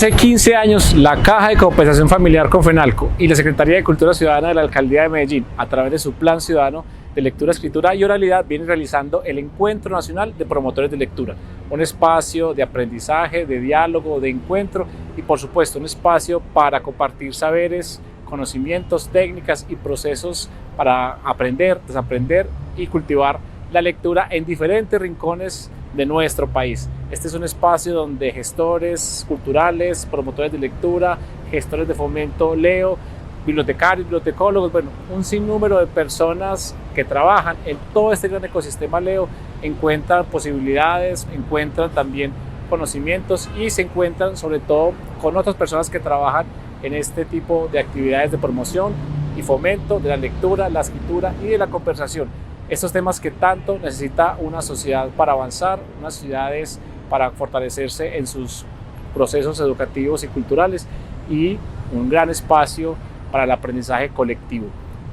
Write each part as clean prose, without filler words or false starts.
Hace 15 años, la Caja de Compensación Familiar Confenalco y la Secretaría de Cultura Ciudadana de la Alcaldía de Medellín, a través de su Plan Ciudadano de Lectura, Escritura y Oralidad, vienen realizando el Encuentro Nacional de Promotores de Lectura, un espacio de aprendizaje, de diálogo, de encuentro y, por supuesto, un espacio para compartir saberes, conocimientos, técnicas y procesos para aprender, desaprender y cultivar la lectura en diferentes rincones de nuestro país. Este es un espacio donde gestores culturales, promotores de lectura, gestores de fomento Leo, bibliotecarios, bibliotecólogos, bueno, un sinnúmero de personas que trabajan en todo este gran ecosistema Leo encuentran posibilidades, encuentran también conocimientos y se encuentran sobre todo con otras personas que trabajan en este tipo de actividades de promoción y fomento de la lectura, la escritura y de la conversación. Estos temas que tanto necesita una sociedad para avanzar, unas ciudades para fortalecerse en sus procesos educativos y culturales y un gran espacio para el aprendizaje colectivo.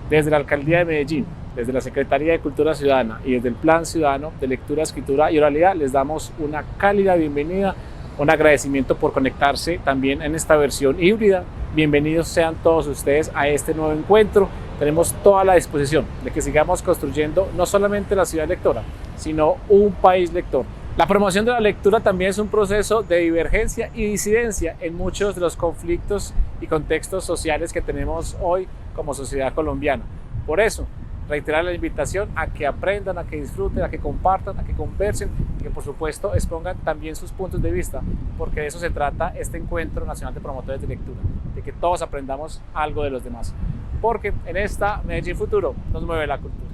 Desde la Alcaldía de Medellín, desde la Secretaría de Cultura Ciudadana y desde el Plan Ciudadano de Lectura, Escritura y Oralidad les damos una cálida bienvenida, un agradecimiento por conectarse también en esta versión híbrida. Bienvenidos sean todos ustedes a este nuevo encuentro. Tenemos toda la disposición de que sigamos construyendo no solamente la ciudad lectora, sino un país lector. La promoción de la lectura también es un proceso de divergencia y disidencia en muchos de los conflictos y contextos sociales que tenemos hoy como sociedad colombiana. Por eso, reiterar la invitación a que aprendan, a que disfruten, a que compartan, a que conversen y que por supuesto expongan también sus puntos de vista, porque de eso se trata este Encuentro Nacional de Promotores de Lectura, de que todos aprendamos algo de los demás, porque en esta Medellín Futuro nos mueve la cultura.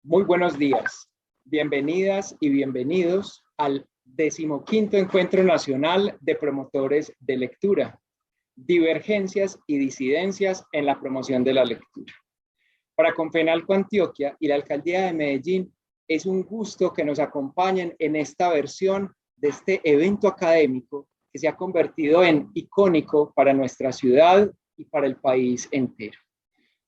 Muy buenos días, bienvenidas y bienvenidos al 15º Encuentro Nacional de Promotores de Lectura, Divergencias y Disidencias en la Promoción de la Lectura. Para Confenalco Antioquia y la Alcaldía de Medellín es un gusto que nos acompañen en esta versión de este evento académico que se ha convertido en icónico para nuestra ciudad y para el país entero.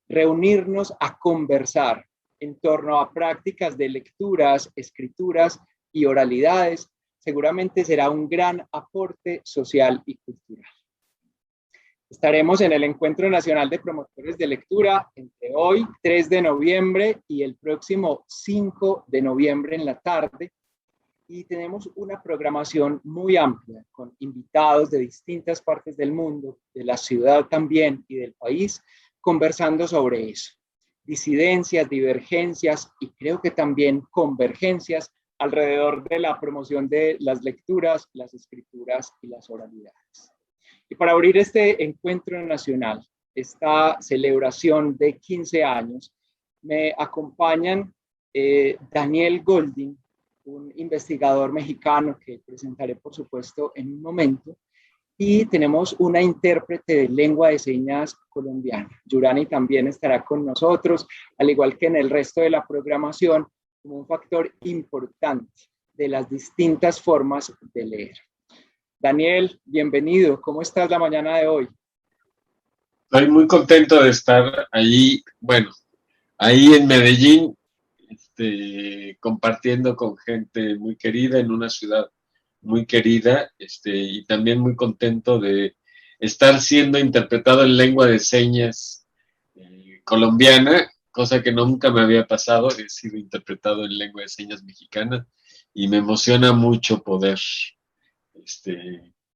Reunirnos a conversar en torno a prácticas de lecturas, escrituras y oralidades, seguramente será un gran aporte social y cultural. Estaremos en el Encuentro Nacional de Promotores de Lectura entre hoy, 3 de noviembre, y el próximo 5 de noviembre en la tarde, y tenemos una programación muy amplia, con invitados de distintas partes del mundo, de la ciudad también y del país, conversando sobre eso. Disidencias, divergencias y creo que también convergencias alrededor de la promoción de las lecturas, las escrituras y las oralidades. Y para abrir este encuentro nacional, esta celebración de 15 años, me acompañan Daniel Goldin, un investigador mexicano que presentaré por supuesto en un momento, y tenemos una intérprete de lengua de señas colombiana. Yurani también estará con nosotros, al igual que en el resto de la programación, como un factor importante de las distintas formas de leer. Daniel, bienvenido. ¿Cómo estás la mañana de hoy? Estoy muy contento de estar ahí, ahí en Medellín, compartiendo con gente muy querida en una ciudad muy querida, y también muy contento de estar siendo interpretado en lengua de señas colombiana, cosa que nunca me había pasado. He sido interpretado en lengua de señas mexicana y me emociona mucho poder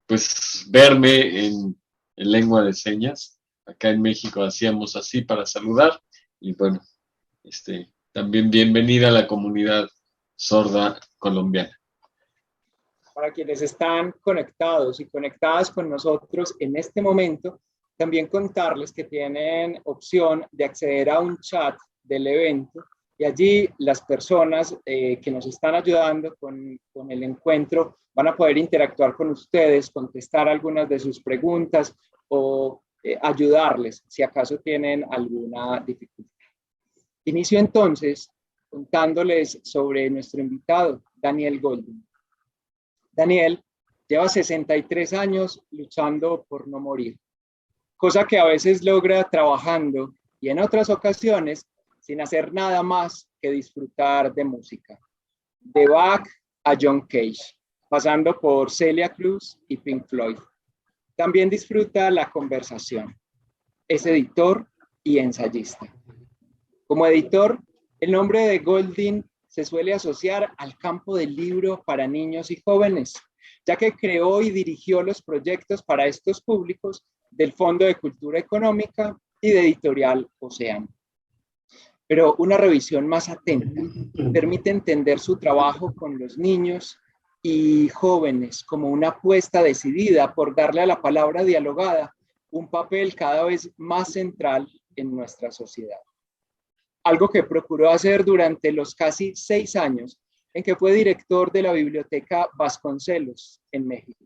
pues verme en lengua de señas. Acá en México hacíamos así para saludar y bueno, también bienvenida a la comunidad sorda colombiana. para quienes están conectados y conectadas con nosotros en este momento, también contarles que tienen opción de acceder a un chat del evento y allí las personas que nos están ayudando con el encuentro van a poder interactuar con ustedes, contestar algunas de sus preguntas o ayudarles si acaso tienen alguna dificultad. Inicio entonces contándoles sobre nuestro invitado, Daniel Goldin. Daniel lleva 63 años luchando por no morir, cosa que a veces logra trabajando y en otras ocasiones sin hacer nada más que disfrutar de música, de Bach a John Cage, pasando por Celia Cruz y Pink Floyd. También disfruta la conversación. Es editor y ensayista. Como editor, el nombre de Goldin se suele asociar al campo del libro para niños y jóvenes, ya que creó y dirigió los proyectos para estos públicos del Fondo de Cultura Económica y de Editorial Océano. Pero una revisión más atenta permite entender su trabajo con los niños y jóvenes como una apuesta decidida por darle a la palabra dialogada un papel cada vez más central en nuestra sociedad. Algo que procuró hacer durante los casi 6 años en que fue director de la Biblioteca Vasconcelos en México.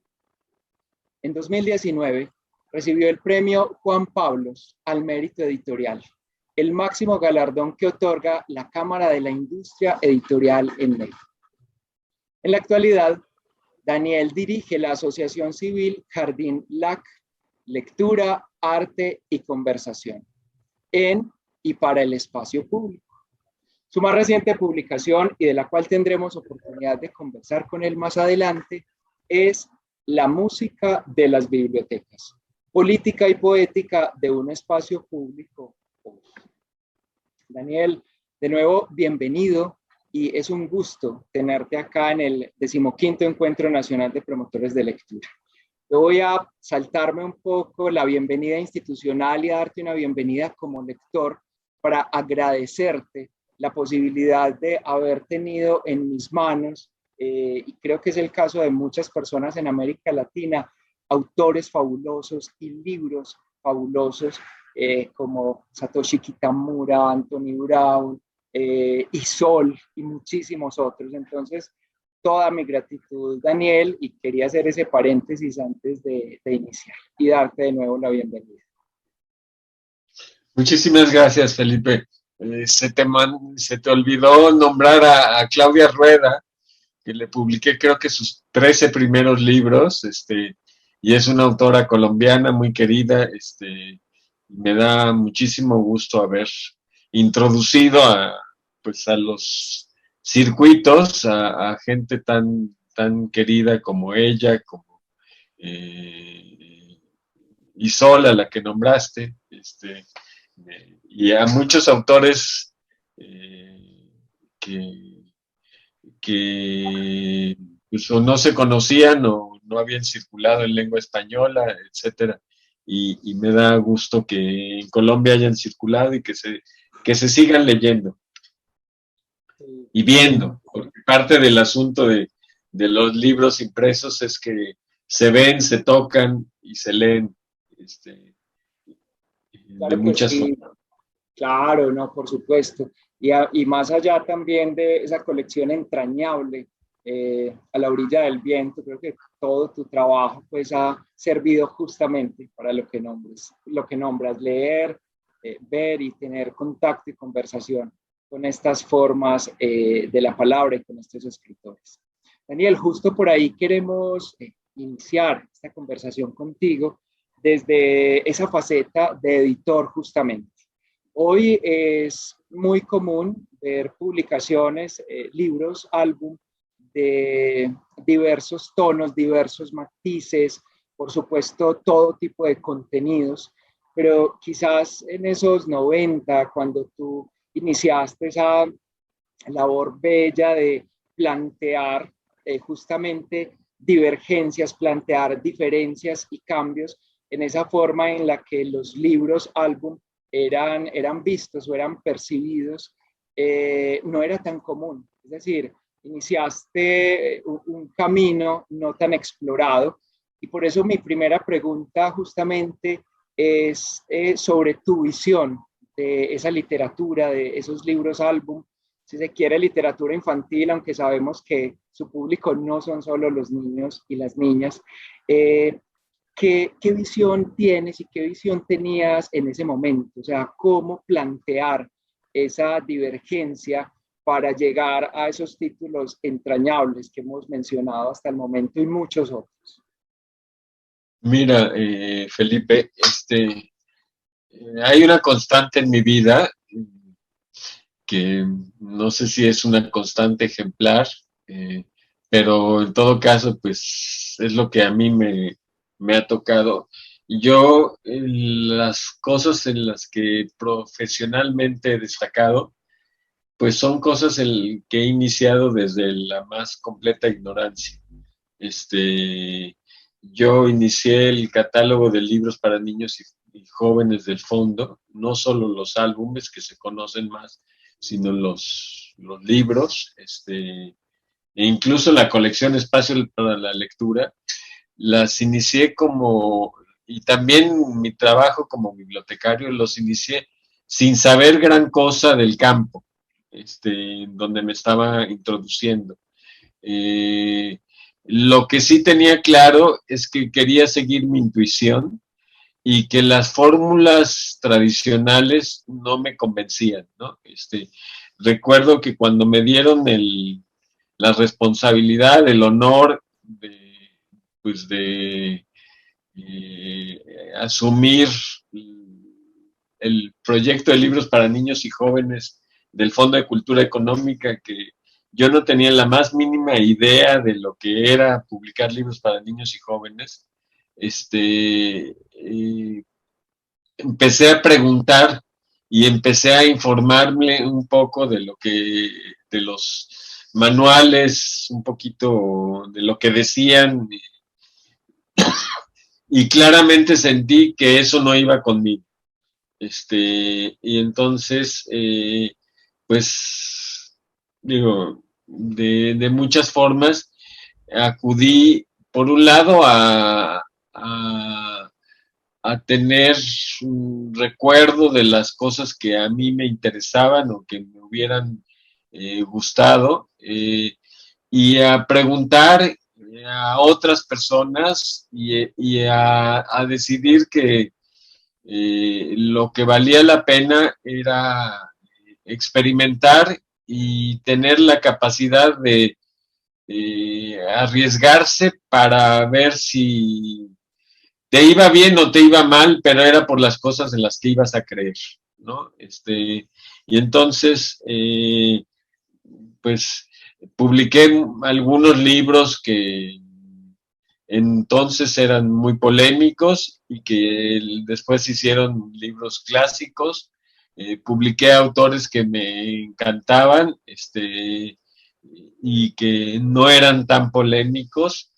En 2019 recibió el premio Juan Pablos al mérito editorial, el máximo galardón que otorga la Cámara de la Industria Editorial en México. En la actualidad, Daniel dirige la asociación civil Jardín LAC, Lectura, Arte y Conversación, en y para el espacio público. Su más reciente publicación, y de la cual tendremos oportunidad de conversar con él más adelante, es La música de las bibliotecas, política y poética de un espacio público. Daniel, de nuevo, bienvenido y es un gusto tenerte acá en el 15º Encuentro Nacional de Promotores de Lectura. Yo voy a saltarme un poco la bienvenida institucional y a darte una bienvenida como lector para agradecerte la posibilidad de haber tenido en mis manos, y creo que es el caso de muchas personas en América Latina, autores fabulosos y libros fabulosos como Satoshi Kitamura, Anthony Brown, Isol y muchísimos otros. Entonces, toda mi gratitud, Daniel, y quería hacer ese paréntesis antes de iniciar y darte de nuevo la bienvenida. Muchísimas gracias, Felipe. Se te olvidó nombrar a Claudia Rueda, que le publiqué creo que sus 13 primeros libros, y es una autora colombiana muy querida, me da muchísimo gusto haber introducido pues a los circuitos a gente tan querida como ella, como Isol, a la que nombraste, y a muchos autores que pues, o no se conocían o no habían circulado en lengua española, etcétera. Y me da gusto que en Colombia hayan circulado y que se sigan leyendo y viendo, porque parte del asunto de los libros impresos es que se ven, se tocan y se leen Claro de muchas sí. formas. Claro, no, por supuesto. Y más allá también de esa colección entrañable, a la orilla del viento, creo que todo tu trabajo pues ha servido justamente para lo que nombras, leer, ver y tener contacto y conversación con estas formas de la palabra y con estos escritores. Daniel, justo por ahí queremos iniciar esta conversación contigo desde esa faceta de editor justamente. Hoy es muy común ver publicaciones, libros, álbum de diversos tonos, diversos matices, por supuesto todo tipo de contenidos, pero quizás en esos 90, cuando tú iniciaste esa labor bella de plantear justamente divergencias, plantear diferencias y cambios en esa forma en la que los libros, álbum, eran vistos o eran percibidos, no era tan común. Es decir, iniciaste un camino no tan explorado y por eso mi primera pregunta justamente es sobre tu visión de esa literatura, de esos libros álbum, si se quiere literatura infantil, aunque sabemos que su público no son solo los niños y las niñas. ¿Qué visión tienes y qué visión tenías en ese momento? O sea, ¿cómo plantear esa divergencia para llegar a esos títulos entrañables que hemos mencionado hasta el momento y muchos otros? Mira, Felipe, hay una constante en mi vida que no sé si es una constante ejemplar, eh, pero en todo caso, pues es lo que a mí me ha tocado. Yo, las cosas en las que profesionalmente he destacado, pues son cosas que he iniciado desde la más completa ignorancia. Yo inicié el catálogo de libros para niños y jóvenes del fondo, no solo los álbumes que se conocen más, sino los libros, e incluso la colección Espacio para la Lectura, las inicié y también mi trabajo como bibliotecario los inicié sin saber gran cosa del campo, donde me estaba introduciendo. Eh, lo que sí tenía claro es que quería seguir mi intuición y que las fórmulas tradicionales no me convencían, ¿no? Recuerdo que cuando me dieron la responsabilidad, el honor pues de asumir el proyecto de libros para niños y jóvenes del Fondo de Cultura Económica, que yo no tenía la más mínima idea de lo que era publicar libros para niños y jóvenes. Empecé a preguntar y empecé a informarme un poco de los manuales, un poquito de lo que decían, y claramente sentí que eso no iba conmigo. Y entonces, pues, digo, de muchas formas, acudí, por un lado, a tener un recuerdo de las cosas que a mí me interesaban o que me hubieran gustado, y a preguntar a otras personas y a decidir que lo que valía la pena era experimentar y tener la capacidad de arriesgarse para ver si te iba bien o te iba mal, pero era por las cosas en las que ibas a creer, ¿no? Y entonces, pues, publiqué algunos libros que entonces eran muy polémicos y que después hicieron libros clásicos. Publiqué autores que me encantaban, y que no eran tan polémicos,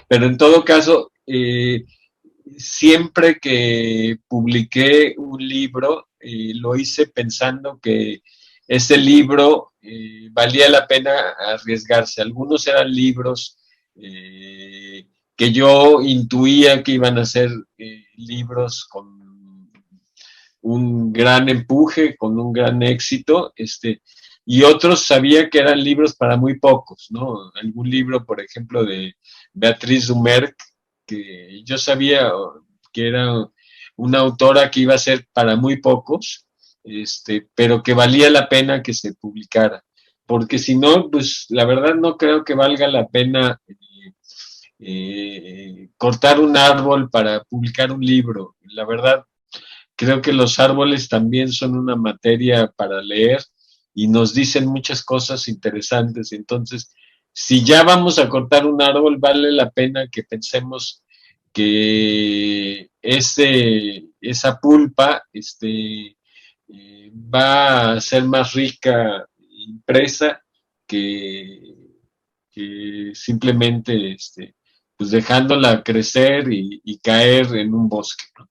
pero en todo caso, siempre que publiqué un libro, lo hice pensando que ese libro valía la pena arriesgarse. Algunos eran libros que yo intuía que iban a ser libros con un gran empuje, con un gran éxito, y otros sabía que eran libros para muy pocos, ¿no? Algún libro, por ejemplo, de Beatriz Dumerc, que yo sabía que era una autora que iba a ser para muy pocos, pero que valía la pena que se publicara, porque si no, pues la verdad no creo que valga la pena cortar un árbol para publicar un libro. La verdad, creo que los árboles también son una materia para leer y nos dicen muchas cosas interesantes. Entonces, si ya vamos a cortar un árbol, vale la pena que pensemos que esa pulpa va a ser más rica impresa que simplemente pues dejándola crecer y caer en un bosque, ¿no?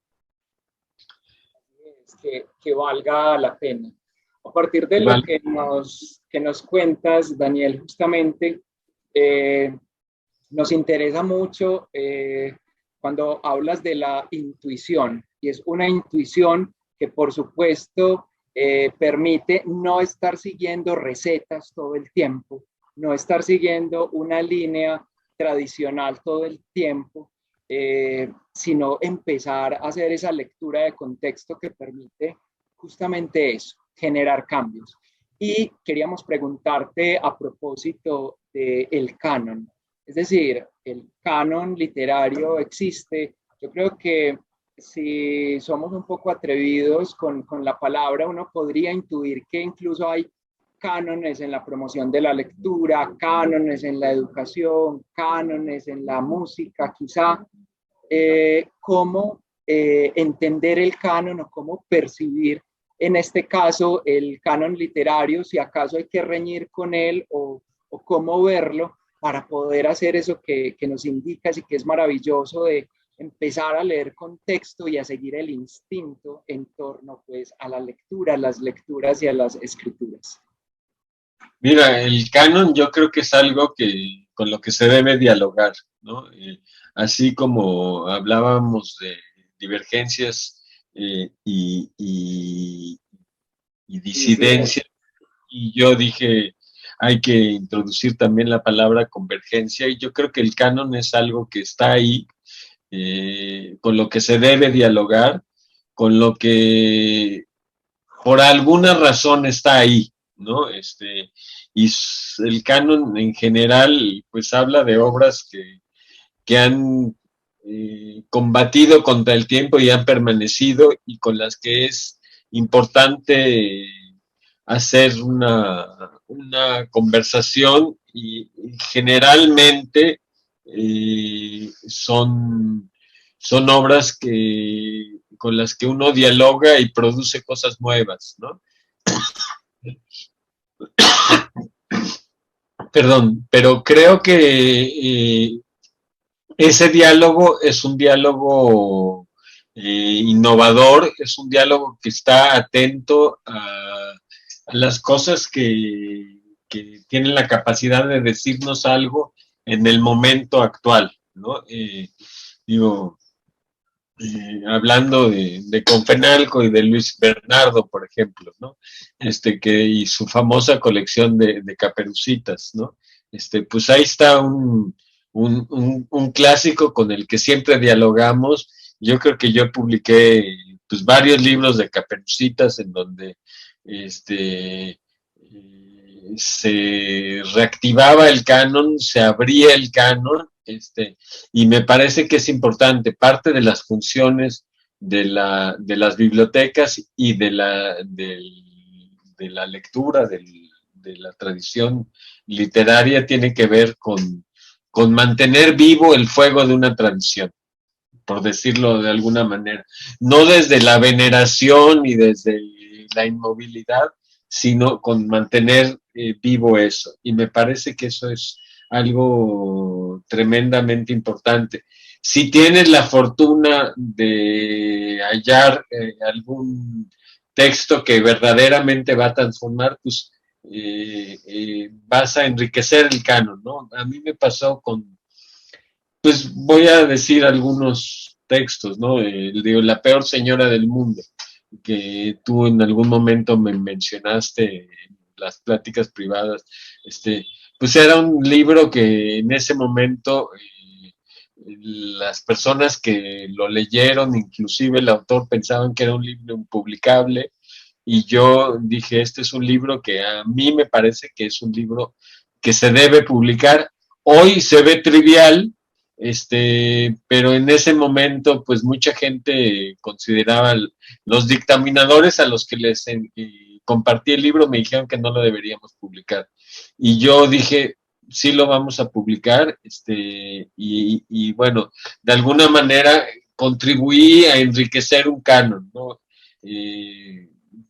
Que valga la pena. A partir de lo Vale. que nos cuentas, Daniel, justamente nos interesa mucho cuando hablas de la intuición, y es una intuición que por supuesto permite no estar siguiendo recetas todo el tiempo, no estar siguiendo una línea tradicional todo el tiempo, sino empezar a hacer esa lectura de contexto que permite justamente eso, generar cambios. Y queríamos preguntarte a propósito del canon, es decir, el canon literario existe. Yo creo que si somos un poco atrevidos con la palabra, uno podría intuir que incluso hay cánones en la promoción de la lectura, cánones en la educación, cánones en la música, quizá. ¿Cómo entender el canon o cómo percibir, en este caso, el canon literario, si acaso hay que reñir con él o cómo verlo para poder hacer eso que nos indicas y que es maravilloso de empezar a leer contexto y a seguir el instinto en torno pues a la lectura, a las lecturas y a las escrituras? Mira, el canon yo creo que es algo con lo que se debe dialogar, ¿no? Así como hablábamos de divergencias y disidencias, y yo dije, hay que introducir también la palabra convergencia, y yo creo que el canon es algo que está ahí, con lo que se debe dialogar, con lo que por alguna razón está ahí, ¿no? Y el canon en general, pues habla de obras que han combatido contra el tiempo y han permanecido y con las que es importante hacer una conversación y generalmente son obras con las que uno dialoga y produce cosas nuevas, ¿no? Perdón, pero creo que ese diálogo es un diálogo innovador, es un diálogo que está atento a las cosas que tienen la capacidad de decirnos algo en el momento actual, ¿no? Digo, hablando de Confenalco y de Luis Bernardo, por ejemplo, ¿no? Y su famosa colección de caperucitas, ¿no? Pues ahí está un clásico con el que siempre dialogamos. Yo creo que yo publiqué pues varios libros de caperucitas en donde se reactivaba el canon, se abría el canon, y me parece que es importante, parte de las funciones de las bibliotecas y de la lectura, de la tradición literaria, tiene que ver con mantener vivo el fuego de una tradición, por decirlo de alguna manera. No desde la veneración y desde la inmovilidad, sino con mantener vivo eso. Y me parece que eso es algo tremendamente importante. Si tienes la fortuna de hallar algún texto que verdaderamente va a transformar, pues vas a enriquecer el canon, ¿no? A mí me pasó pues voy a decir algunos textos, ¿no? Digo, La peor señora del mundo, que tú en algún momento me mencionaste en las pláticas privadas, pues era un libro que en ese momento las personas que lo leyeron, inclusive el autor, pensaban que era un libro impublicable, y yo dije, este es un libro que a mí me parece que es un libro que se debe publicar. Hoy se ve trivial, pero en ese momento, pues mucha gente consideraba, los dictaminadores a los que les compartí el libro me dijeron que no lo deberíamos publicar. Y yo dije, sí lo vamos a publicar, y bueno, de alguna manera contribuí a enriquecer un canon, ¿no?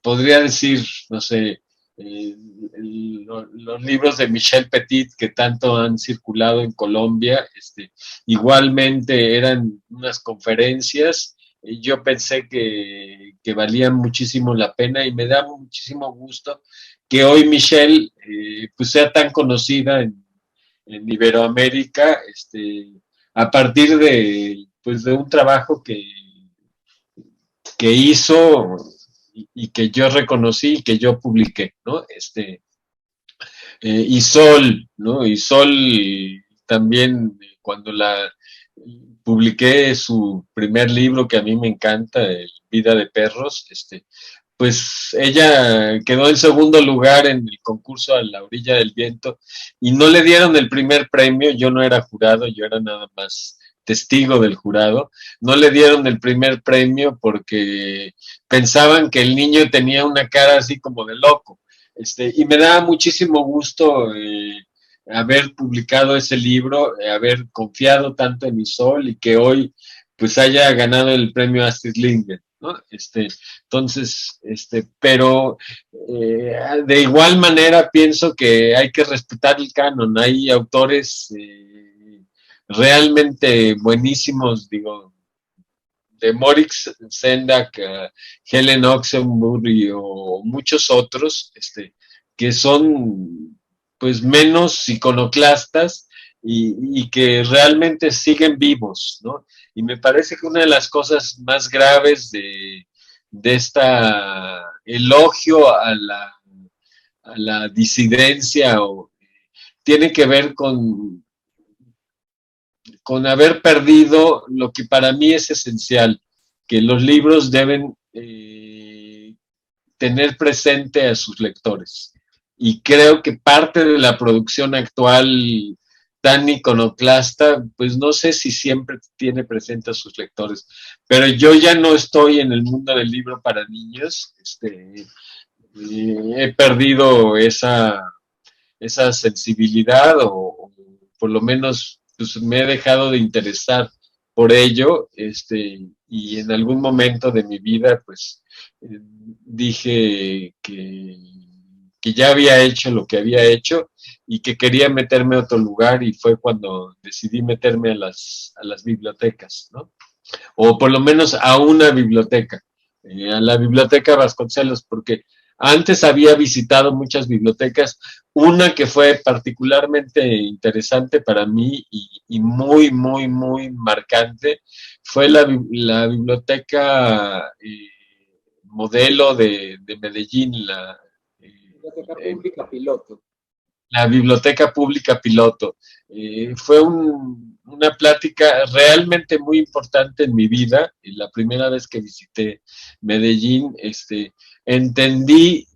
Podría decir, no sé, los libros de Michel Petit que tanto han circulado en Colombia, igualmente eran unas conferencias yo pensé que valían muchísimo la pena y me da muchísimo gusto que hoy Michelle pues sea tan conocida en Iberoamérica, a partir pues de un trabajo que hizo y que yo reconocí y que yo publiqué, ¿no? Y Sol, ¿no? Y Sol también, cuando la publiqué su primer libro que a mí me encanta, el Vida de Perros, pues ella quedó en segundo lugar en el concurso A la Orilla del Viento y no le dieron el primer premio. Yo no era jurado, yo era nada más testigo del jurado. No le dieron el primer premio porque pensaban que el niño tenía una cara así como de loco. Y me da muchísimo gusto haber publicado ese libro, haber confiado tanto en Isol y que hoy pues haya ganado el premio Astrid Lindgren, ¿no? Entonces, pero de igual manera pienso que hay que respetar el canon. Hay autores realmente buenísimos, digo, de Moritz Sendak, Helen Oxenbury o muchos otros, que son pues menos iconoclastas y que realmente siguen vivos, ¿no? Y me parece que una de las cosas más graves de esta elogio a la disidencia tiene que ver con haber perdido lo que para mí es esencial, que los libros deben tener presente a sus lectores. Y creo que parte de la producción actual tan iconoclasta, pues no sé si siempre tiene presente a sus lectores, pero yo ya no estoy en el mundo del libro para niños, he perdido esa sensibilidad o por lo menos pues, me he dejado de interesar por ello, y en algún momento de mi vida pues dije que ya había hecho lo que había hecho y que quería meterme a otro lugar y fue cuando decidí meterme a las bibliotecas, ¿no? O por lo menos a una biblioteca, a la Biblioteca Vasconcelos, porque antes había visitado muchas bibliotecas, una que fue particularmente interesante para mí y muy, muy, muy marcante, fue la biblioteca modelo de Medellín, Biblioteca Pública Piloto. la Biblioteca Pública Piloto. Fue una plática realmente muy importante en mi vida. La primera vez que visité Medellín, entendí,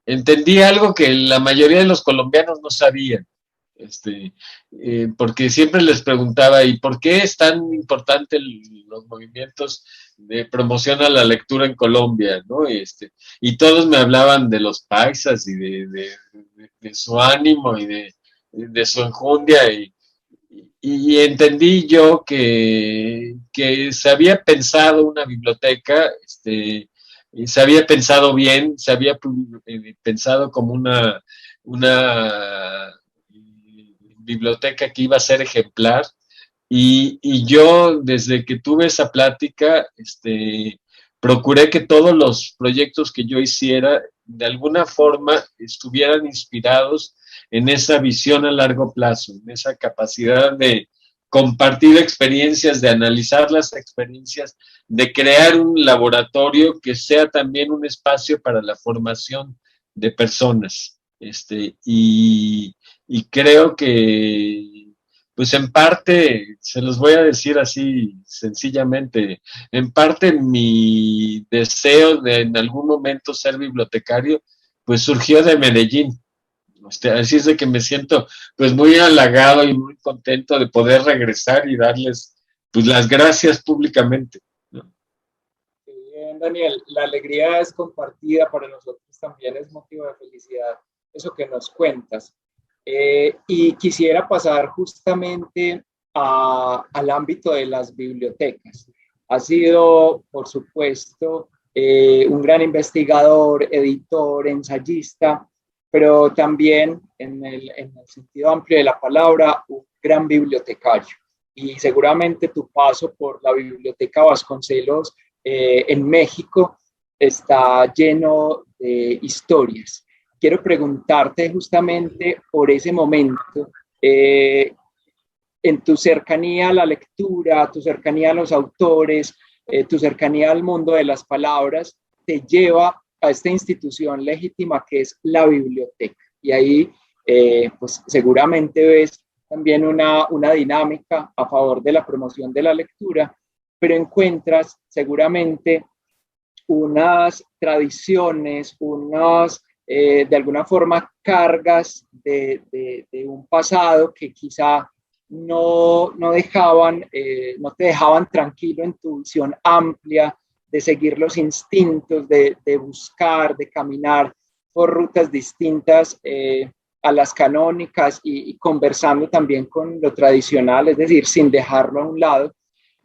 entendí algo que la mayoría de los colombianos no sabían. Porque siempre les preguntaba, ¿y por qué es tan importante los movimientos de promoción a la lectura en Colombia, ¿no? Y todos me hablaban de los paisas y de su ánimo y de su enjundia y entendí yo que se había pensado una biblioteca, se había pensado bien, se había pensado como una biblioteca que iba a ser ejemplar y yo desde que tuve esa plática, procuré que todos los proyectos que yo hiciera de alguna forma estuvieran inspirados en esa visión a largo plazo, en esa capacidad de compartir experiencias, de analizar las experiencias, de crear un laboratorio que sea también un espacio para la formación de personas. Y creo que, pues en parte, se los voy a decir así sencillamente, en parte mi deseo de en algún momento ser bibliotecario, pues surgió de Medellín. Así es de que me siento pues muy halagado y muy contento de poder regresar y darles pues las gracias públicamente, ¿no? Bien, Daniel, la alegría es compartida, para nosotros también es motivo de felicidad eso que nos cuentas. Y quisiera pasar justamente al ámbito de las bibliotecas. Ha sido, por supuesto, un gran investigador, editor, ensayista, pero también en el sentido amplio de la palabra, un gran bibliotecario. y seguramente tu paso por la Biblioteca Vasconcelos en México está lleno de historias. Quiero preguntarte justamente por ese momento, en tu cercanía a la lectura, tu cercanía a los autores, tu cercanía al mundo de las palabras, te lleva a esta institución legítima que es la biblioteca. Y ahí, pues seguramente ves también una dinámica a favor de la promoción de la lectura, pero encuentras seguramente unas tradiciones, de alguna forma, cargas de un pasado que quizá no te dejaban tranquilo en tu visión amplia, de seguir los instintos, de buscar, de caminar por rutas distintas a las canónicas y conversando también con lo tradicional, es decir, sin dejarlo a un lado.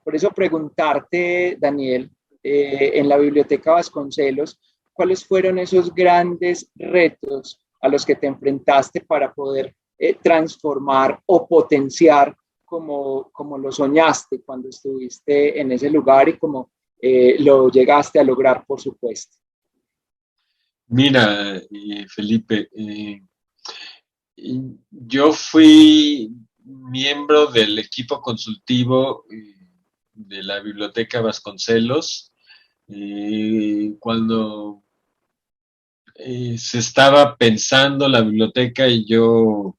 Por eso preguntarte, Daniel, en la Biblioteca Vasconcelos, ¿cuáles fueron esos grandes retos a los que te enfrentaste para poder transformar o potenciar como lo soñaste cuando estuviste en ese lugar y como lo llegaste a lograr, por supuesto? Mira, Felipe, yo fui miembro del equipo consultivo de la Biblioteca Vasconcelos cuando se estaba pensando la biblioteca y yo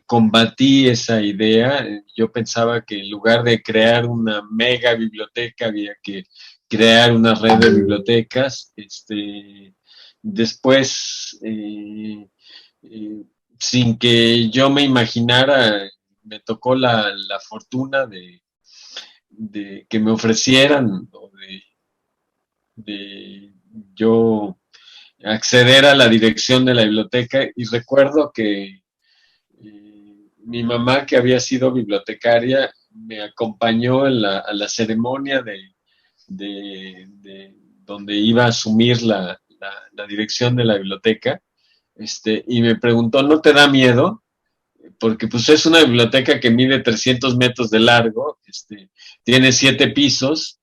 combatí esa idea. Yo pensaba que en lugar de crear una mega biblioteca había que crear una red de bibliotecas. Después, sin que yo me imaginara, me tocó la fortuna de que me ofrecieran o de yo acceder a la dirección de la biblioteca, y recuerdo que mi mamá, que había sido bibliotecaria, me acompañó a la ceremonia de donde iba a asumir la dirección de la biblioteca, y me preguntó, ¿no te da miedo? Porque pues es una biblioteca que mide 300 metros de largo, tiene 7 pisos,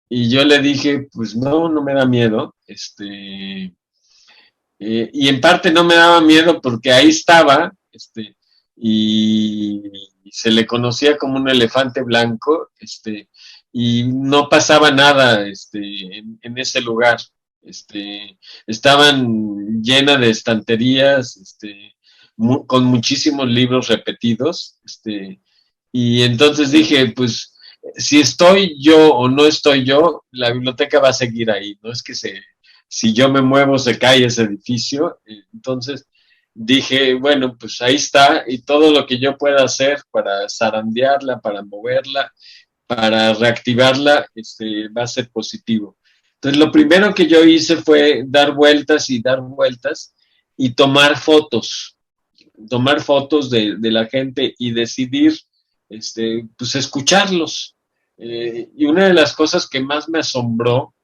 y yo le dije, pues no, no me da miedo, y en parte no me daba miedo porque ahí estaba, y se le conocía como un elefante blanco, y no pasaba nada, en ese lugar, estaban llenas de estanterías, con muchísimos libros repetidos, y entonces dije, pues, si estoy yo o no estoy yo, la biblioteca va a seguir ahí, no es que si yo me muevo se cae ese edificio. Entonces dije, bueno, pues ahí está, y todo lo que yo pueda hacer para zarandearla, para moverla, para reactivarla, va a ser positivo. Entonces lo primero que yo hice fue dar vueltas y dar vueltas y tomar fotos de la gente y decidir, pues escucharlos. Y una de las cosas que más me asombró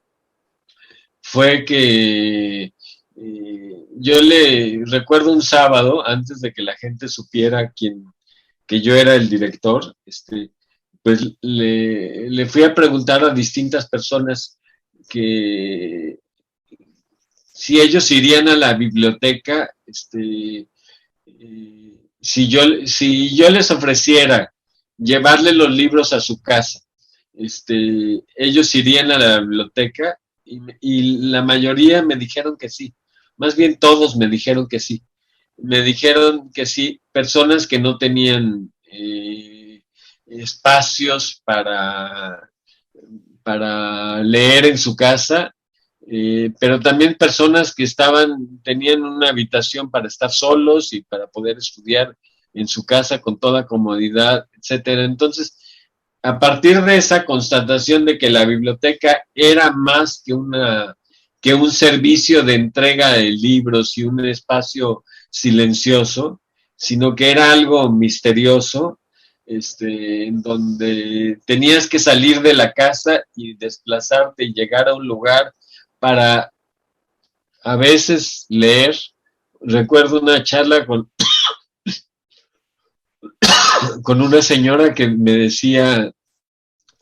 fue que yo le recuerdo un sábado, antes de que la gente supiera que yo era el director, pues le fui a preguntar a distintas personas que si ellos irían a la biblioteca, si yo les ofreciera llevarle los libros a su casa, ellos irían a la biblioteca, y la mayoría me dijeron que sí. Más bien todos me dijeron que sí. Me dijeron que sí, personas que no tenían espacios para leer en su casa, pero también personas que tenían una habitación para estar solos y para poder estudiar en su casa con toda comodidad, etcétera. Entonces, a partir de esa constatación de que la biblioteca era más que un servicio de entrega de libros y un espacio silencioso, sino que era algo misterioso, en donde tenías que salir de la casa y desplazarte y llegar a un lugar para a veces leer. Recuerdo una charla con una señora que me decía,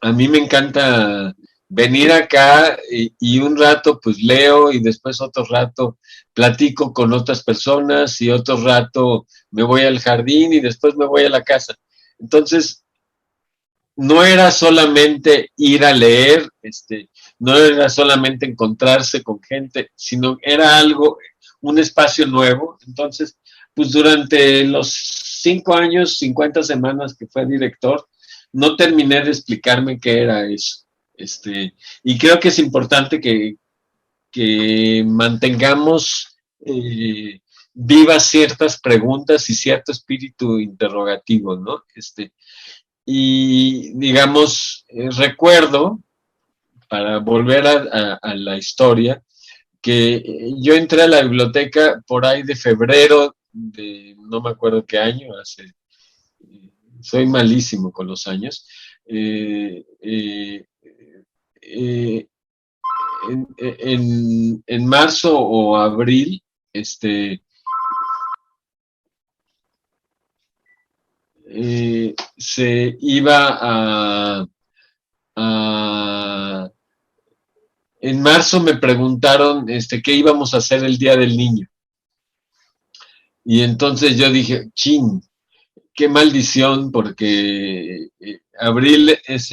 a mí me encanta venir acá y un rato pues leo y después otro rato platico con otras personas y otro rato me voy al jardín y después me voy a la casa. Entonces, no era solamente ir a leer, no era solamente encontrarse con gente, sino era algo, un espacio nuevo. Entonces, pues durante los 5 años, 50 semanas que fue director, no terminé de explicarme qué era eso. Y creo que es importante que mantengamos vivas ciertas preguntas y cierto espíritu interrogativo, ¿no? Y digamos, recuerdo, para volver a la historia, que yo entré a la biblioteca por ahí de febrero de no me acuerdo qué año, soy malísimo con los años, eh, eh, eh, en marzo o abril, se iba a en marzo me preguntaron qué íbamos a hacer el Día del Niño. Y entonces yo dije, chin, qué maldición, porque abril es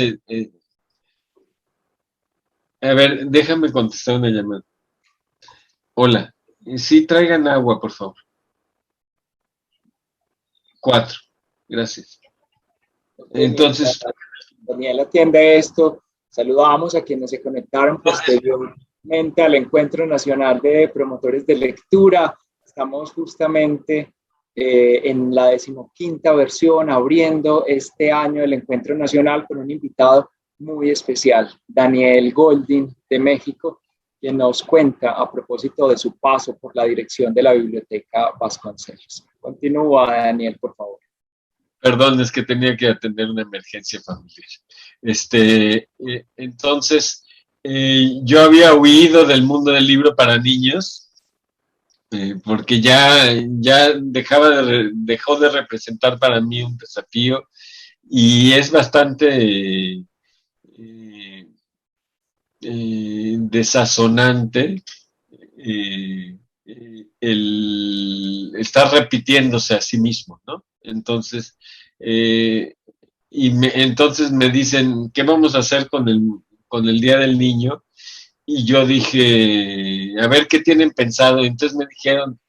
a ver, déjame contestar una llamada. Hola, sí, traigan agua, por favor. 4, gracias. Entonces, Daniel atiende esto. Saludamos a quienes se conectaron posteriormente al Encuentro Nacional de Promotores de Lectura. Estamos justamente en la 15ª versión, abriendo este año el Encuentro Nacional con un invitado muy especial, Daniel Goldin de México, quien nos cuenta a propósito de su paso por la dirección de la Biblioteca Vasconcelos. Continúa, Daniel, por favor. Perdón, es que tenía que atender una emergencia familiar. Entonces, yo había huido del mundo del libro para niños, porque ya dejó de representar para mí un desafío y es bastante desazonante el estar repitiéndose a sí mismo, ¿no? Entonces, entonces me dicen, ¿qué vamos a hacer con el Día del Niño? Y yo dije, a ver qué tienen pensado. Y entonces me dijeron,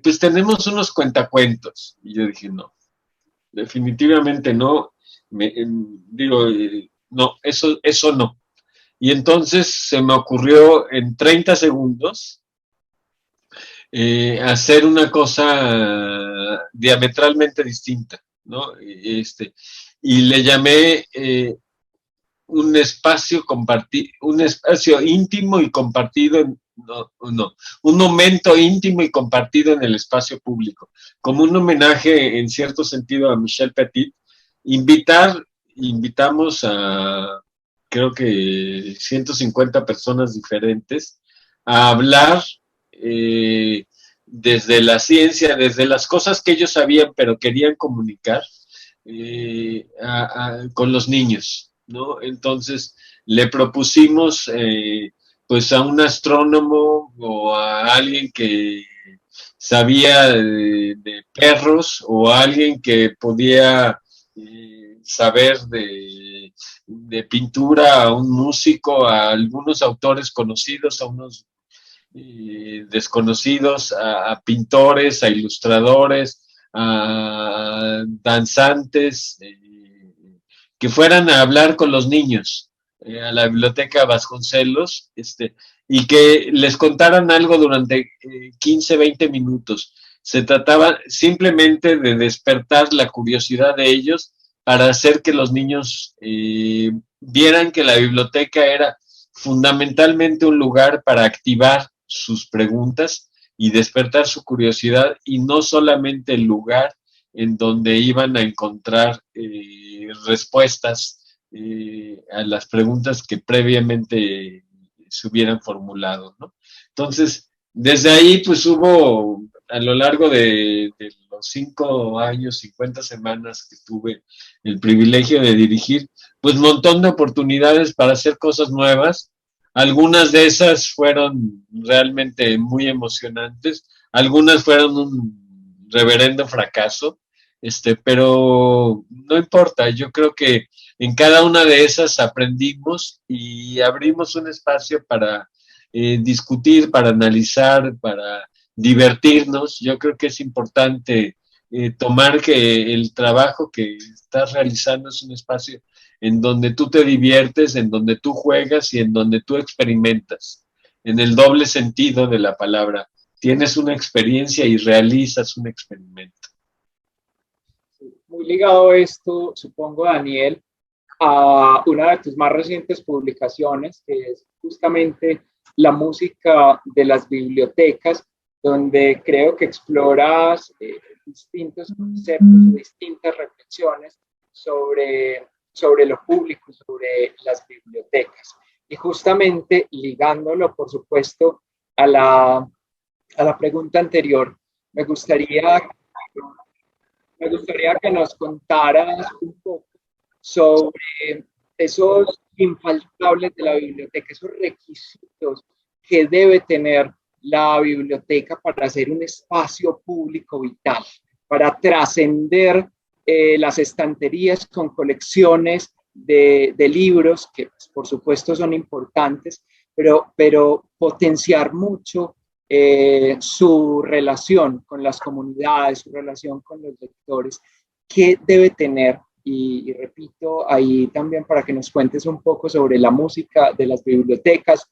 pues tenemos unos cuentacuentos. Y yo dije, no, definitivamente no. Digo, no, eso no. Y entonces se me ocurrió en 30 segundos hacer una cosa diametralmente distinta, ¿no? Y le llamé un espacio un espacio íntimo y compartido, un momento íntimo y compartido en el espacio público, como un homenaje en cierto sentido a Michel Petit. Invitamos a creo que 150 personas diferentes a hablar desde la ciencia, desde las cosas que ellos sabían pero querían comunicar con los niños, ¿no? Entonces le propusimos pues a un astrónomo o a alguien que sabía de perros o a alguien que podía saber de pintura, a un músico, a algunos autores conocidos, a unos desconocidos, a pintores, a ilustradores, a danzantes, que fueran a hablar con los niños a la biblioteca Vasconcelos, y que les contaran algo durante 15, 20 minutos. Se trataba simplemente de despertar la curiosidad de ellos para hacer que los niños vieran que la biblioteca era fundamentalmente un lugar para activar sus preguntas y despertar su curiosidad, y no solamente el lugar en donde iban a encontrar respuestas a las preguntas que previamente se hubieran formulado, ¿no? Entonces, desde ahí pues hubo a lo largo de los 5 años, 50 semanas que tuve el privilegio de dirigir, pues un montón de oportunidades para hacer cosas nuevas. Algunas de esas fueron realmente muy emocionantes, algunas fueron un reverendo fracaso, pero no importa, yo creo que en cada una de esas aprendimos y abrimos un espacio para discutir, para analizar, para divertirnos. Yo creo que es importante tomar que el trabajo que estás realizando es un espacio en donde tú te diviertes, en donde tú juegas y en donde tú experimentas, en el doble sentido de la palabra. Tienes una experiencia y realizas un experimento. Muy ligado esto, supongo, Daniel, a una de tus más recientes publicaciones, que es justamente la música de las bibliotecas, donde creo que exploras distintos conceptos o distintas reflexiones sobre lo público, sobre las bibliotecas. Y justamente ligándolo, por supuesto, a la pregunta anterior, me gustaría, me gustaría que nos contaras un poco sobre esos infaltables de la biblioteca, esos requisitos que debe tener la biblioteca para ser un espacio público vital, para trascender las estanterías con colecciones de libros, que por supuesto son importantes, pero potenciar mucho su relación con las comunidades, su relación con los lectores, que debe tener. Y repito, ahí también para que nos cuentes un poco sobre la música de las bibliotecas,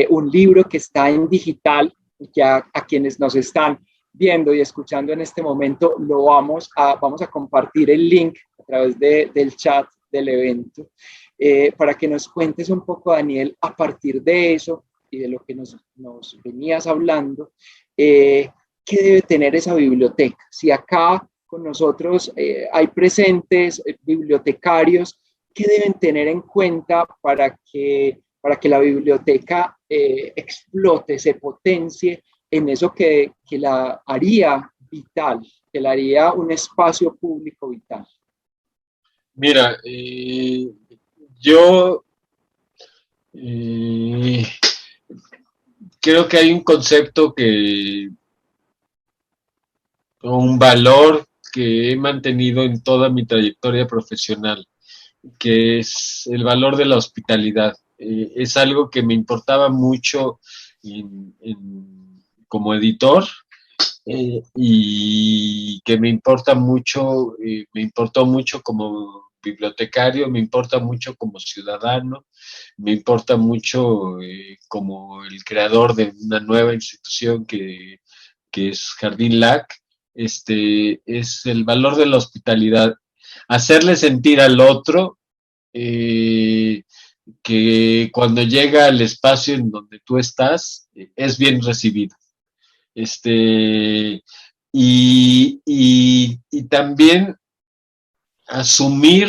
un libro que está en digital y que a quienes nos están viendo y escuchando en este momento, vamos a compartir el link a través del chat del evento, para que nos cuentes un poco, Daniel, a partir de eso y de lo que nos venías hablando, qué debe tener esa biblioteca. Si acá con nosotros hay presentes bibliotecarios, ¿qué deben tener en cuenta para que la biblioteca explote, se potencie en eso que la haría vital, que la haría un espacio público vital? Mira, yo creo que hay un concepto o un valor que he mantenido en toda mi trayectoria profesional, que es el valor de la hospitalidad. Es algo que me importaba mucho como editor, y que me importa mucho, me importó mucho como bibliotecario, me importa mucho como ciudadano, me importa mucho como el creador de una nueva institución que es Jardín LAC. Es el valor de la hospitalidad, hacerle sentir al otro que cuando llega al espacio en donde tú estás, es bien recibido. Y también asumir,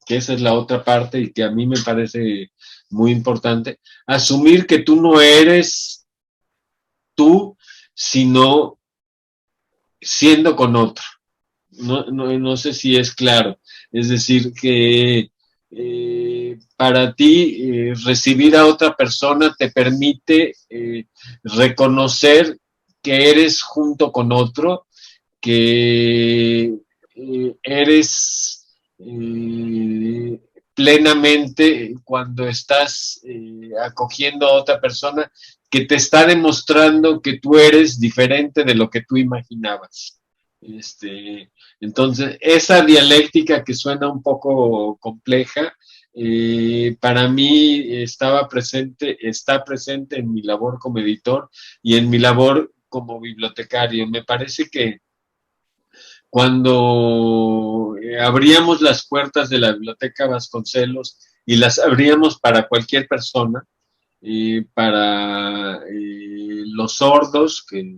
que esa es la otra parte y que a mí me parece muy importante, asumir que tú no eres tú, sino siendo con otro. No sé si es claro. Es decir, que para ti recibir a otra persona te permite reconocer que eres junto con otro, que eres plenamente cuando estás acogiendo a otra persona que te está demostrando que tú eres diferente de lo que tú imaginabas. Entonces, esa dialéctica que suena un poco compleja, para mí está presente en mi labor como editor y en mi labor como bibliotecario. Me parece que cuando abríamos las puertas de la Biblioteca Vasconcelos y las abríamos para cualquier persona, para los sordos, que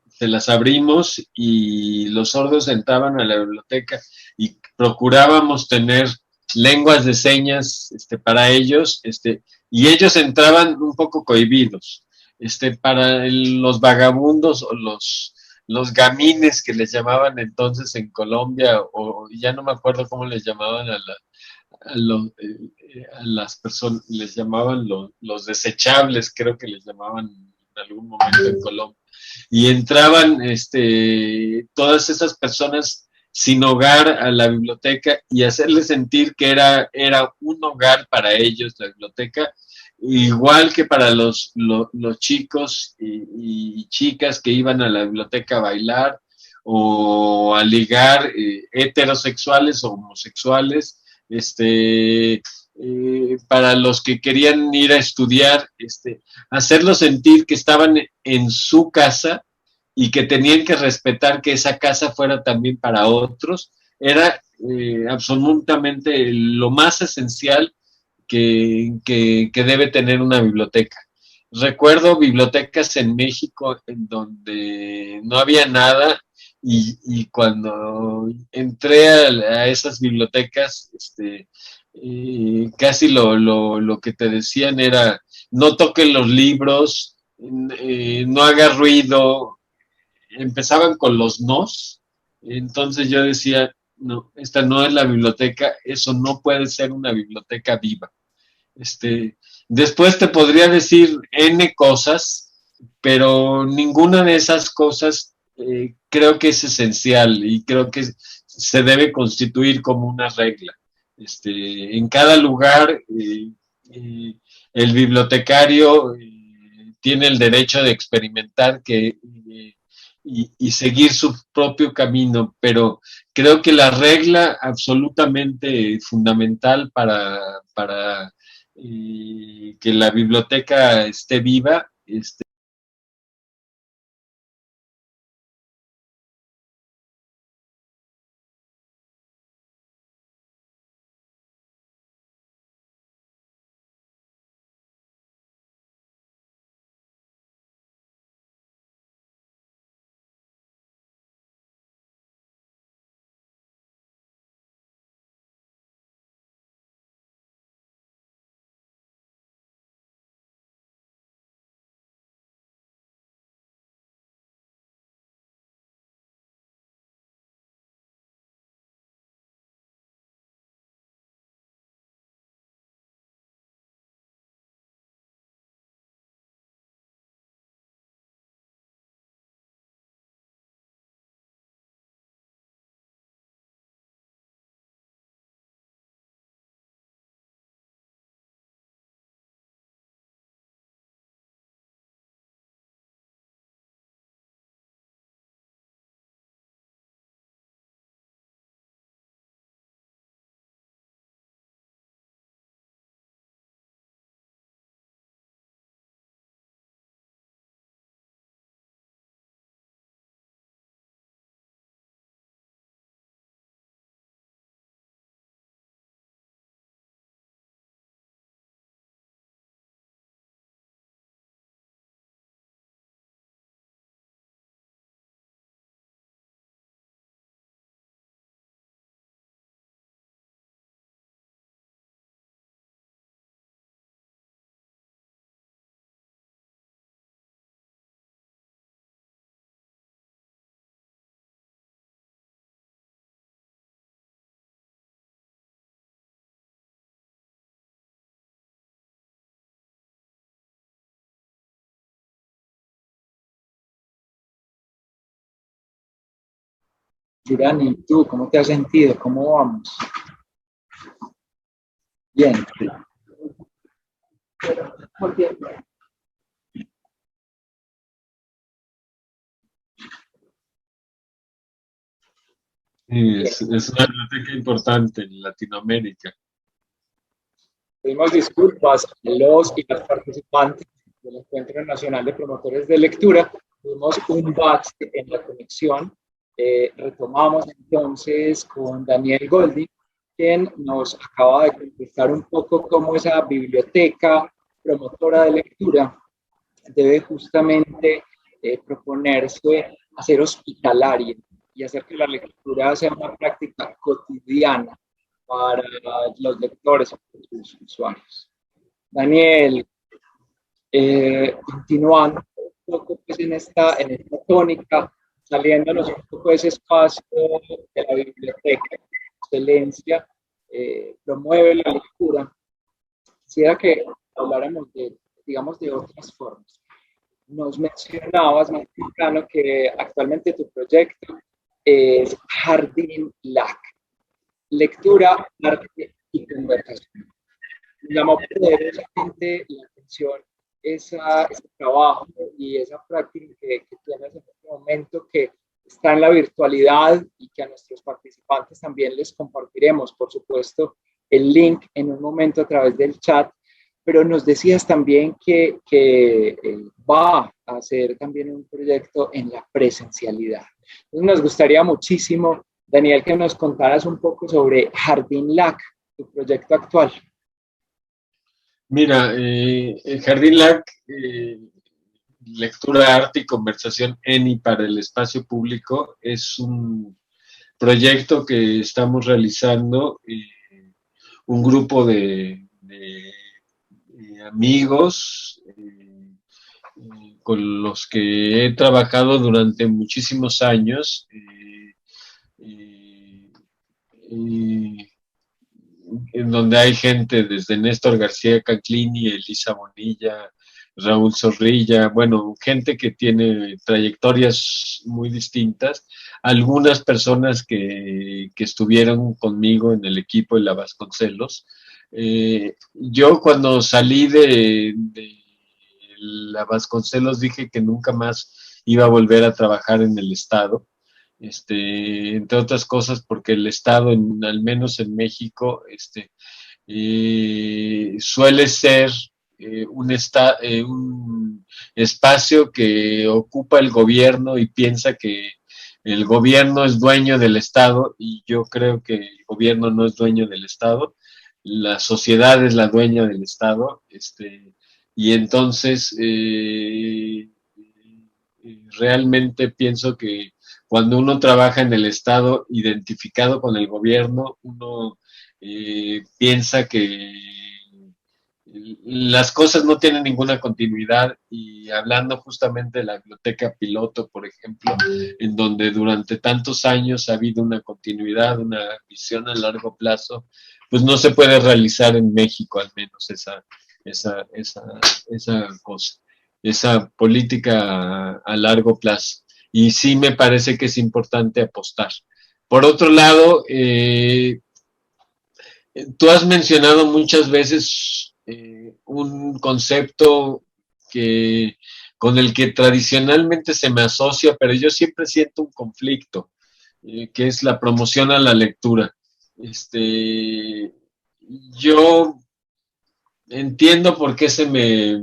se las abrimos y los sordos entraban a la biblioteca y procurábamos tener lenguas de señas para ellos, y ellos entraban un poco cohibidos. para los vagabundos o los gamines que les llamaban entonces en Colombia, o ya no me acuerdo cómo les llamaban a las personas, les llamaban los desechables, creo que les llamaban en algún momento en Colombia. Y entraban todas esas personas sin hogar a la biblioteca y hacerles sentir que era un hogar para ellos la biblioteca, igual que para los chicos y chicas que iban a la biblioteca a bailar o a ligar, heterosexuales o homosexuales, para los que querían ir a estudiar, hacerlos sentir que estaban en su casa y que tenían que respetar que esa casa fuera también para otros, era absolutamente lo más esencial que debe tener una biblioteca. Recuerdo bibliotecas en México en donde no había nada y cuando entré a esas bibliotecas, casi lo que te decían era no toquen los libros, no haga ruido, empezaban con los nos, entonces yo decía, no, esta no es la biblioteca, eso no puede ser una biblioteca viva. Después te podría decir N cosas, pero ninguna de esas cosas creo que es esencial y creo que se debe constituir como una regla. En cada lugar, el bibliotecario tiene el derecho de experimentar y seguir su propio camino, pero creo que la regla absolutamente fundamental para que la biblioteca esté viva, Yurani, ¿tú cómo te has sentido? ¿Cómo vamos? Bien. es una biblioteca importante en Latinoamérica. Pedimos disculpas a los y las participantes del Encuentro Nacional de Promotores de Lectura. Tuvimos un bug en la conexión. Retomamos entonces con Daniel Golding, quien nos acaba de contestar un poco cómo esa biblioteca promotora de lectura debe justamente proponerse a ser hospitalaria y hacer que la lectura sea una práctica cotidiana para los lectores y sus usuarios. Daniel, continuando un poco pues, en esta tónica, saliéndonos un poco de ese espacio de la biblioteca, excelencia, promueve la lectura. Quisiera que habláramos de, digamos, de otras formas. Nos mencionabas más temprano que actualmente tu proyecto es Jardín LAC, lectura, arte y conversación. Me llamó poderosamente la atención ese trabajo y esa práctica que tienes en este momento, que está en la virtualidad y que a nuestros participantes también les compartiremos, por supuesto, el link en un momento a través del chat. Pero nos decías también que va a hacer también un proyecto en la presencialidad. Entonces nos gustaría muchísimo, Daniel, que nos contaras un poco sobre Jardín LAC, tu proyecto actual. Mira, el Jardín LAC, lectura, arte y conversación en y para el espacio público, es un proyecto que estamos realizando, un grupo de amigos con los que he trabajado durante muchísimos años, en donde hay gente desde Néstor García Canclini, Elisa Bonilla, Raúl Zorrilla, bueno, gente que tiene trayectorias muy distintas, algunas personas que estuvieron conmigo en el equipo de la Vasconcelos. Yo cuando salí de la Vasconcelos dije que nunca más iba a volver a trabajar en el Estado, entre otras cosas porque el Estado, al menos en México, suele ser un espacio que ocupa el gobierno y piensa que el gobierno es dueño del Estado, y yo creo que el gobierno no es dueño del Estado, la sociedad es la dueña del Estado, y entonces realmente pienso que cuando uno trabaja en el Estado identificado con el gobierno, uno piensa que las cosas no tienen ninguna continuidad, y hablando justamente de la biblioteca piloto, por ejemplo, en donde durante tantos años ha habido una continuidad, una visión a largo plazo, pues no se puede realizar en México al menos esa cosa, esa política a largo plazo. Y sí me parece que es importante apostar. Por otro lado, tú has mencionado muchas veces un concepto con el que tradicionalmente se me asocia, pero yo siempre siento un conflicto, que es la promoción a la lectura. Yo entiendo por qué se me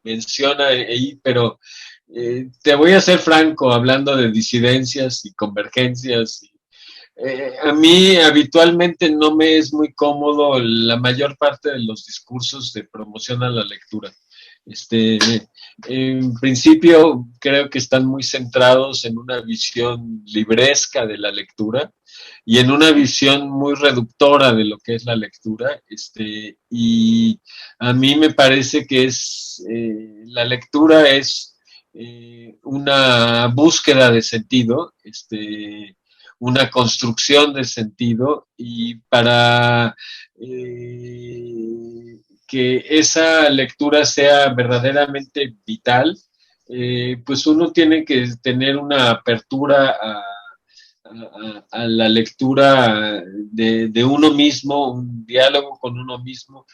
menciona ahí, pero te voy a ser franco, hablando de disidencias y convergencias. A mí habitualmente no me es muy cómodo la mayor parte de los discursos de promoción a la lectura. En principio creo que están muy centrados en una visión libresca de la lectura y en una visión muy reductora de lo que es la lectura, y a mí me parece que la lectura es una búsqueda de sentido, una construcción de sentido, y para que esa lectura sea verdaderamente vital, pues uno tiene que tener una apertura a la lectura de uno mismo, un diálogo con uno mismo,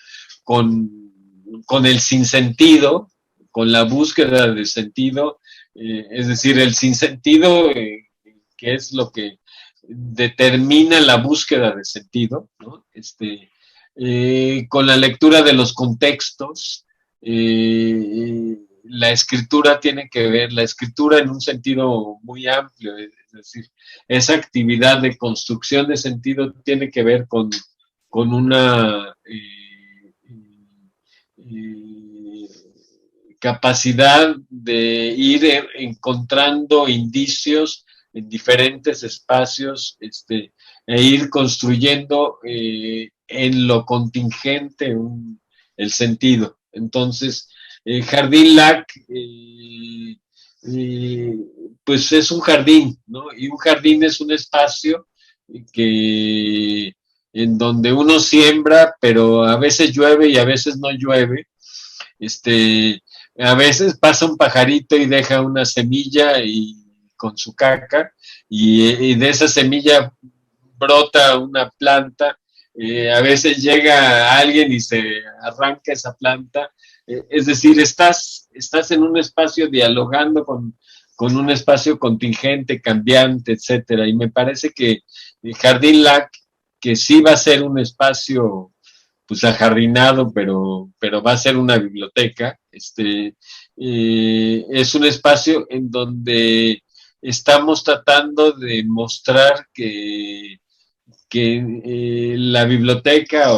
con el sinsentido, con la búsqueda de sentido, es decir, el sinsentido, que es lo que determina la búsqueda de sentido, ¿no? Con la lectura de los contextos, la escritura tiene que ver, la escritura en un sentido muy amplio, es decir, esa actividad de construcción de sentido tiene que ver con una capacidad de ir encontrando indicios en diferentes espacios, e ir construyendo en lo contingente el sentido. Entonces, Jardín Lac, pues es un jardín, ¿no? Y un jardín es un espacio que en donde uno siembra, pero a veces llueve y a veces no llueve. A veces pasa un pajarito y deja una semilla y con su caca, y de esa semilla brota una planta. A veces llega alguien y se arranca esa planta. Es decir, estás en un espacio dialogando con un espacio contingente, cambiante, etcétera. Y me parece que el Jardín Lac, que sí va a ser un espacio pues ajardinado, pero va a ser una biblioteca, es un espacio en donde estamos tratando de mostrar que la biblioteca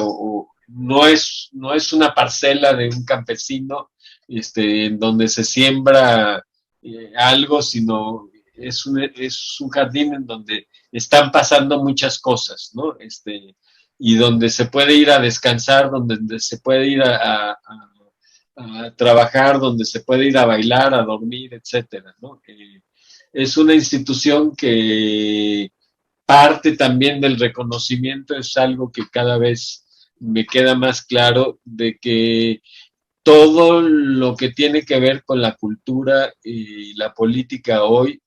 no es una parcela de un campesino en donde se siembra algo, sino es un jardín en donde están pasando muchas cosas, ¿no? Y donde se puede ir a descansar, donde se puede ir a trabajar, donde se puede ir a bailar, a dormir, etcétera, ¿no? Es una institución que parte también del reconocimiento, es algo que cada vez me queda más claro, de que todo lo que tiene que ver con la cultura y la política hoy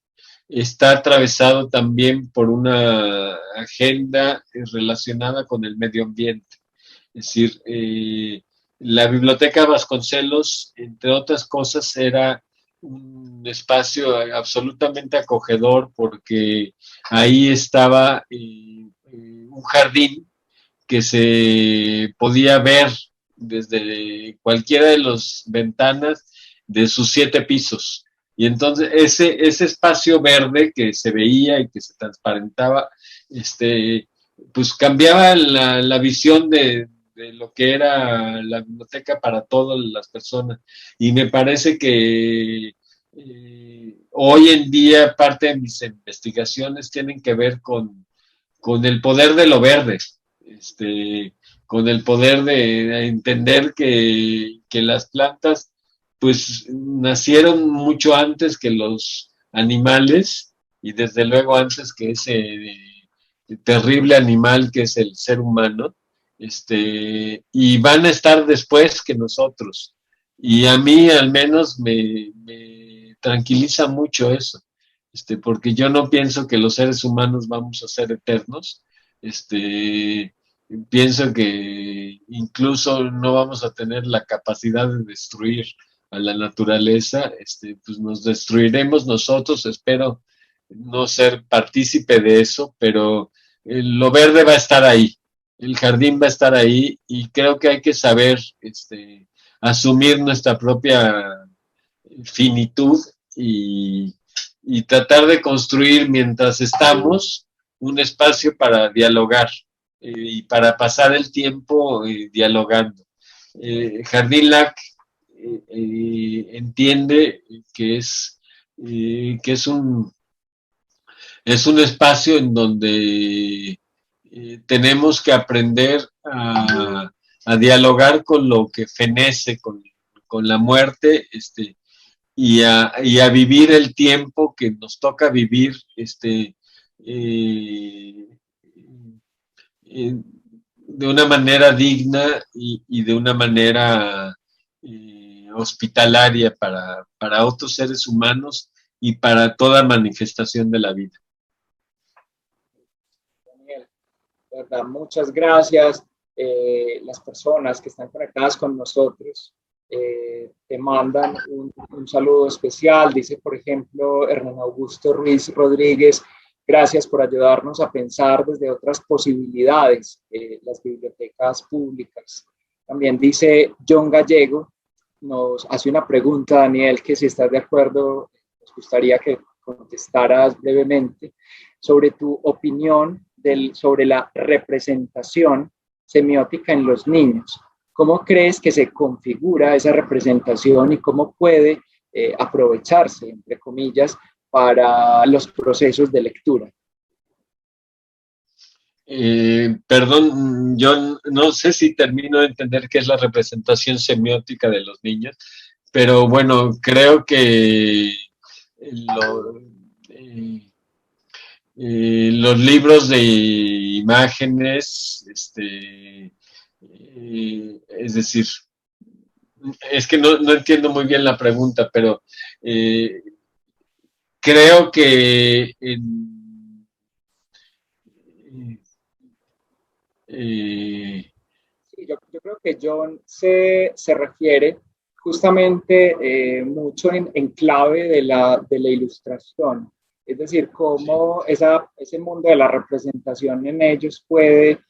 está atravesado también por una agenda relacionada con el medio ambiente. Es decir, la Biblioteca Vasconcelos, entre otras cosas, era un espacio absolutamente acogedor porque ahí estaba un jardín que se podía ver desde cualquiera de las ventanas de sus 7 pisos. Y entonces ese espacio verde que se veía y que se transparentaba, pues cambiaba la visión de lo que era la biblioteca para todas las personas. Y me parece que hoy en día parte de mis investigaciones tienen que ver con el poder de lo verde, con el poder de entender que las plantas pues nacieron mucho antes que los animales y desde luego antes que ese terrible animal que es el ser humano, y van a estar después que nosotros. Y a mí al menos me tranquiliza mucho eso, porque yo no pienso que los seres humanos vamos a ser eternos, pienso que incluso no vamos a tener la capacidad de destruir a la naturaleza, pues nos destruiremos nosotros, espero no ser partícipe de eso, pero lo verde va a estar ahí, el jardín va a estar ahí y creo que hay que saber asumir nuestra propia finitud y, y tratar de construir mientras estamos un espacio para dialogar y para pasar el tiempo dialogando. Jardín Lac entiende que es un espacio en donde tenemos que aprender a dialogar con lo que fenece, con la muerte, y a vivir el tiempo que nos toca vivir, eh, de una manera digna y de una manera hospitalaria para otros seres humanos y para toda manifestación de la vida. Daniel, de verdad, muchas gracias. Las personas que están conectadas con nosotros te mandan un saludo especial. Dice, por ejemplo, Hernán Augusto Ruiz Rodríguez, gracias por ayudarnos a pensar desde otras posibilidades las bibliotecas públicas. También dice John Gallego, nos hace una pregunta, Daniel, que si estás de acuerdo, nos gustaría que contestaras brevemente sobre tu opinión sobre la representación semiótica en los niños. ¿Cómo crees que se configura esa representación y cómo puede aprovecharse, entre comillas, para los procesos de lectura? Perdón, yo no sé si termino de entender qué es la representación semiótica de los niños, pero bueno, creo que lo- eh, los libros de imágenes, es decir, es que no entiendo muy bien la pregunta, pero eh, creo que eh, Sí, yo creo que John se refiere justamente mucho en clave de la ilustración, es decir, sí. cómo ese mundo de la representación en ellos puede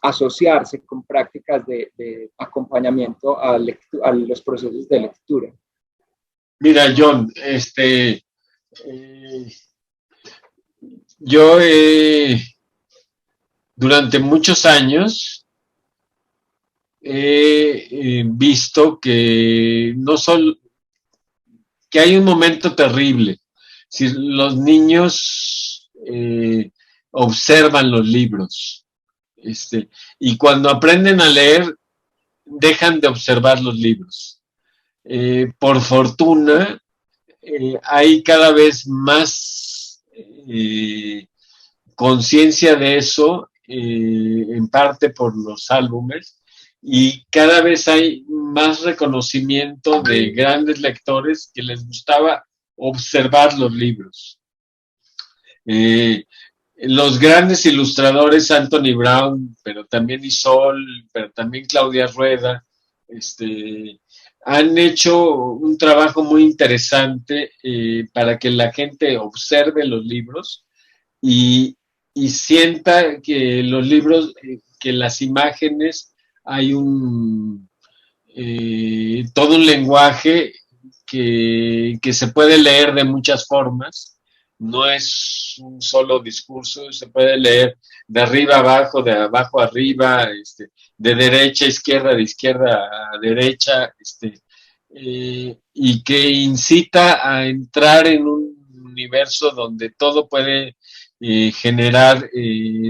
asociarse con prácticas de acompañamiento a los procesos de lectura. Mira, John, yo durante muchos años he visto que no solo que hay un momento terrible. Si los niños observan los libros, y cuando aprenden a leer, dejan de observar los libros. Por fortuna, hay cada vez más conciencia de eso, en parte por los álbumes, y cada vez hay más reconocimiento de grandes lectores que les gustaba observar los libros. Eh, los grandes ilustradores, Anthony Brown, pero también Isol, pero también Claudia Rueda, han hecho un trabajo muy interesante para que la gente observe los libros y, y sienta que los libros, que las imágenes, hay todo un lenguaje que se puede leer de muchas formas, no es un solo discurso, se puede leer de arriba a abajo, de abajo a arriba, de derecha a izquierda, de izquierda a derecha, y que incita a entrar en un universo donde todo puede generar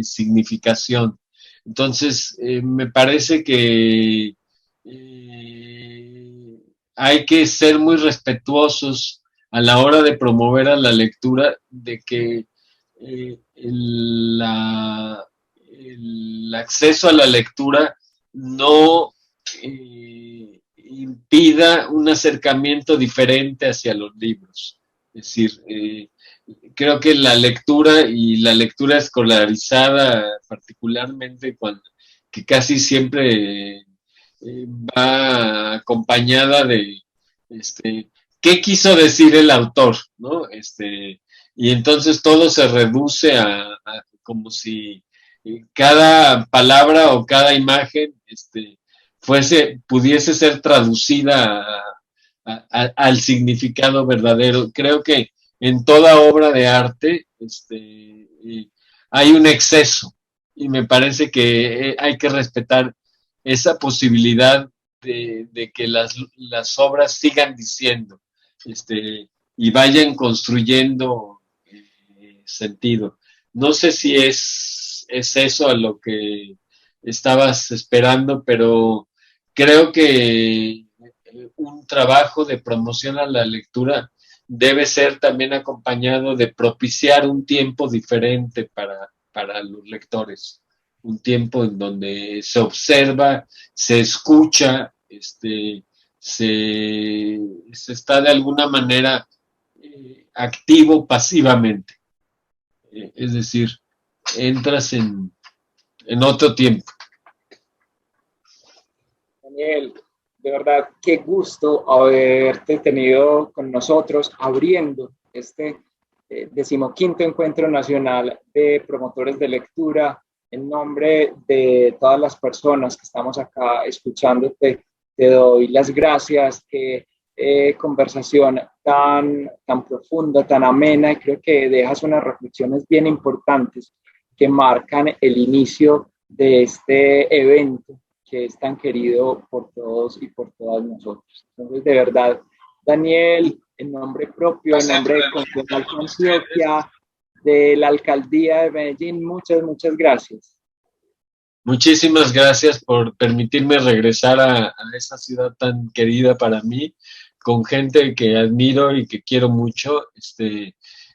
significación. Entonces, me parece que hay que ser muy respetuosos a la hora de promover a la lectura, de que el acceso a la lectura no impida un acercamiento diferente hacia los libros. Es decir, creo que la lectura y la lectura escolarizada, particularmente cuando que casi siempre va acompañada de qué quiso decir el autor, ¿no? Y entonces todo se reduce a como si cada palabra o cada imagen pudiese ser traducida al significado verdadero. Creo que en toda obra de arte hay un exceso y me parece que hay que respetar esa posibilidad de que las obras sigan diciendo y vayan construyendo sentido. No sé si es eso a lo que estabas esperando, pero creo que un trabajo de promoción a la lectura debe ser también acompañado de propiciar un tiempo diferente para los lectores, un tiempo en donde se observa, se escucha, se está de alguna manera activo pasivamente, es decir, entras en otro tiempo. Daniel, de verdad, qué gusto haberte tenido con nosotros abriendo este 15º Encuentro Nacional de Promotores de Lectura. En nombre de todas las personas que estamos acá escuchándote, te doy las gracias. Qué conversación tan profunda, tan amena, y creo que dejas unas reflexiones bien importantes que marcan el inicio de este evento que es tan querido por todos y por todas nosotros. Entonces, de verdad, Daniel, en nombre propio, en nombre de Confenalco Antioquia, de la Alcaldía de Medellín, muchas gracias. Muchísimas gracias por permitirme regresar a esa ciudad tan querida para mí, con gente que admiro y que quiero mucho,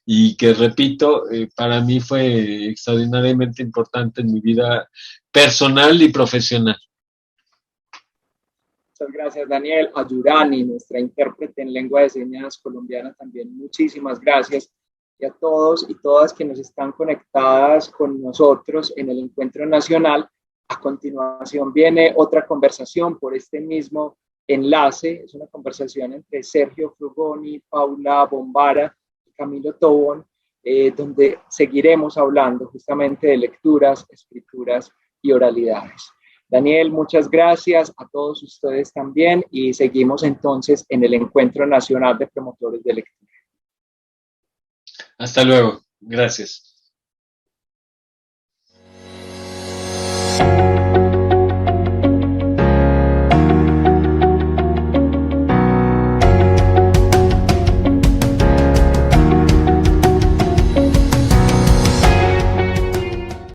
y que repito, para mí fue extraordinariamente importante en mi vida personal y profesional. Muchas gracias, Daniel. A Yurani, nuestra intérprete en lengua de señas colombiana, también muchísimas gracias. Y a todos y todas que nos están conectadas con nosotros en el Encuentro Nacional. A continuación viene otra conversación por este mismo enlace. Es una conversación entre Sergio Frugoni, Paula Bombara y Camilo Tobón, donde seguiremos hablando justamente de lecturas, escrituras y oralidades. Daniel, muchas gracias, a todos ustedes también, y seguimos entonces en el Encuentro Nacional de Promotores de Lectura. Hasta luego. Gracias.